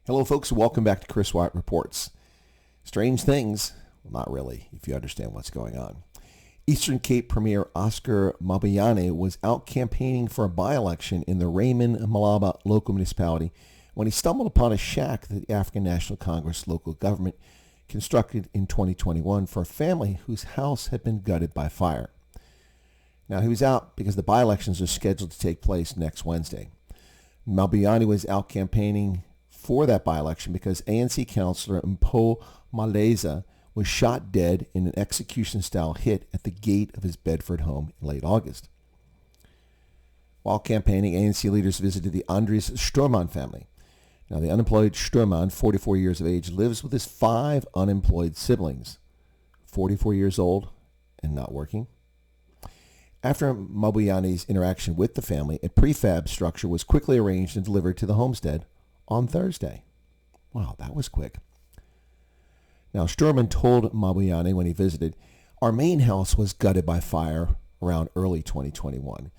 Hello, folks. Welcome back to Chris Wyatt Reports. Strange things. Well, not really, if you understand what's going on. Eastern Cape Premier Oscar Mabayane was out campaigning for a by-election in the Raymond Malaba local municipality when he stumbled upon a shack that the African National Congress local government constructed in 2021 for a family whose house had been gutted by fire. Now, he was out because the by-elections are scheduled to take place next Wednesday. Mabayane was out campaigning for that by-election because ANC councillor Mpo Maleza was shot dead in an execution-style hit at the gate of his Bedford home in late August. While campaigning, ANC leaders visited the Andries Stuurman family. Now, the unemployed Stuurman, 44 years of age, lives with his 5 unemployed siblings, 44 years old and not working. After Mabayane's interaction with the family, a prefab structure was quickly arranged and delivered to the homestead on Thursday. Wow, that was quick. Now, Stuurman told Mabayane when he visited, "Our main house was gutted by fire around early 2021.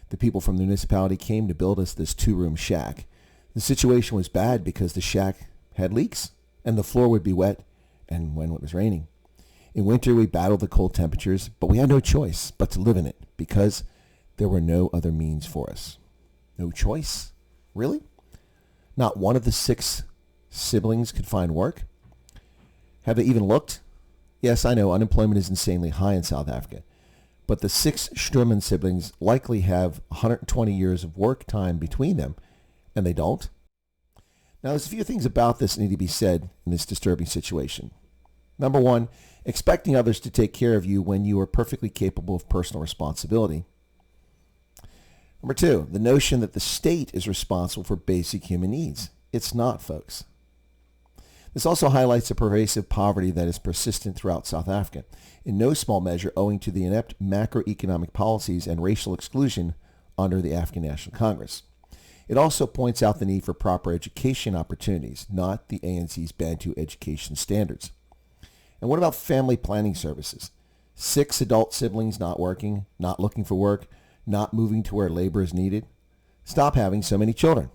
The people from the municipality came to build us this 2-room shack. The situation was bad because the shack had leaks and the floor would be wet and when it was raining. In winter, we battled the cold temperatures, but we had no choice but to live in it because there were no other means for us." No choice? Really? Not one of the 6 siblings could find work? Have they even looked? Yes, I know unemployment is insanely high in South Africa, but the 6 Stuurman siblings likely have 120 years of work time between them, and they don't. Now, there's a few things about this that need to be said in this disturbing situation. Number 1, expecting others to take care of you when you are perfectly capable of personal responsibility. Number 2, the notion that the state is responsible for basic human needs. It's not, folks. This also highlights the pervasive poverty that is persistent throughout South Africa, in no small measure owing to the inept macroeconomic policies and racial exclusion under the African National Congress. It also points out the need for proper education opportunities, not the ANC's Bantu education standards. And what about family planning services? 6 adult siblings not working, not looking for work, not moving to where labor is needed. Stop having so many children.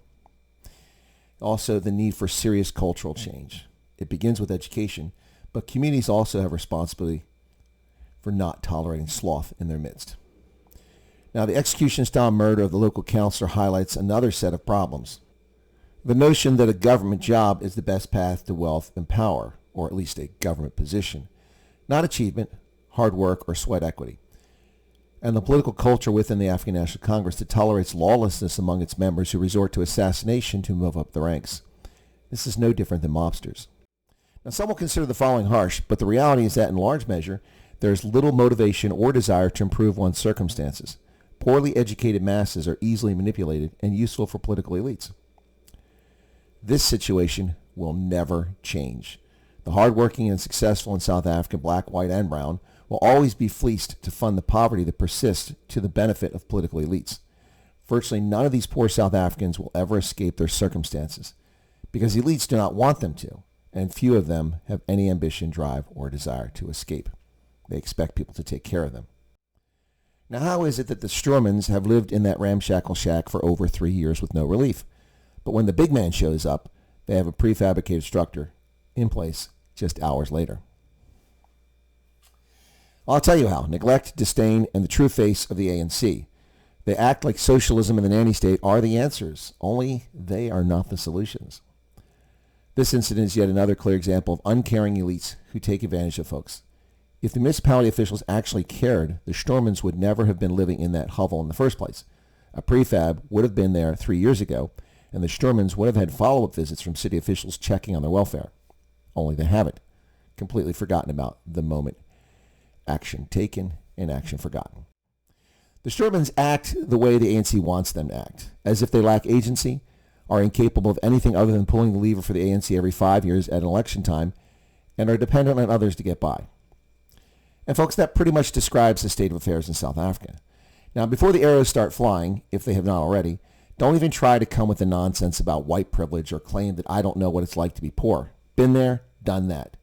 Also, the need for serious cultural change. It begins with education, but communities also have responsibility for not tolerating sloth in their midst. Now, the execution-style murder of the local councillor highlights another set of problems. The notion that a government job is the best path to wealth and power, or at least a government position, not achievement, hard work, or sweat equity. And the political culture within the African National Congress that tolerates lawlessness among its members who resort to assassination to move up the ranks. This is no different than mobsters. Now, some will consider the following harsh, but the reality is that in large measure, there is little motivation or desire to improve one's circumstances. Poorly educated masses are easily manipulated and useful for political elites. This situation will never change. The hardworking and successful in South Africa, black, white, and brown, will always be fleeced to fund the poverty that persists to the benefit of political elites. Virtually none of these poor South Africans will ever escape their circumstances because elites do not want them to, and few of them have any ambition, drive, or desire to escape. They expect people to take care of them. Now, how is it that the Stuurmans have lived in that ramshackle shack for over 3 years with no relief? But when the big man shows up, they have a prefabricated structure in place just hours later. I'll tell you how. Neglect, disdain, and the true face of the ANC. They act like socialism and the nanny state are the answers, only they are not the solutions. This incident is yet another clear example of uncaring elites who take advantage of folks. If the municipality officials actually cared, the Stuurmans would never have been living in that hovel in the first place. A prefab would have been there 3 years ago, and the Stuurmans would have had follow-up visits from city officials checking on their welfare. Only they haven't. Completely forgotten about the moment. Action taken and action forgotten. The Stuurmans act the way the ANC wants them to act, as if they lack agency, are incapable of anything other than pulling the lever for the ANC every 5 years at an election time, and are dependent on others to get by. And folks, that pretty much describes the state of affairs in South Africa. Now, before the arrows start flying, if they have not already, don't even try to come with the nonsense about white privilege or claim that I don't know what it's like to be poor. Been there, done that.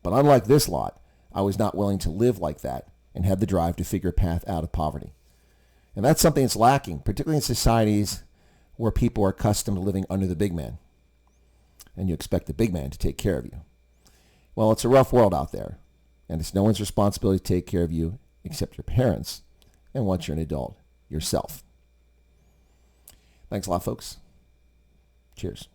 But unlike this lot, I was not willing to live like that and had the drive to figure a path out of poverty. And that's something that's lacking, particularly in societies where people are accustomed to living under the big man. and you expect the big man to take care of you. Well, it's a rough world out there, and it's no one's responsibility to take care of you except your parents, and once you're an adult, yourself. Thanks a lot, folks. Cheers.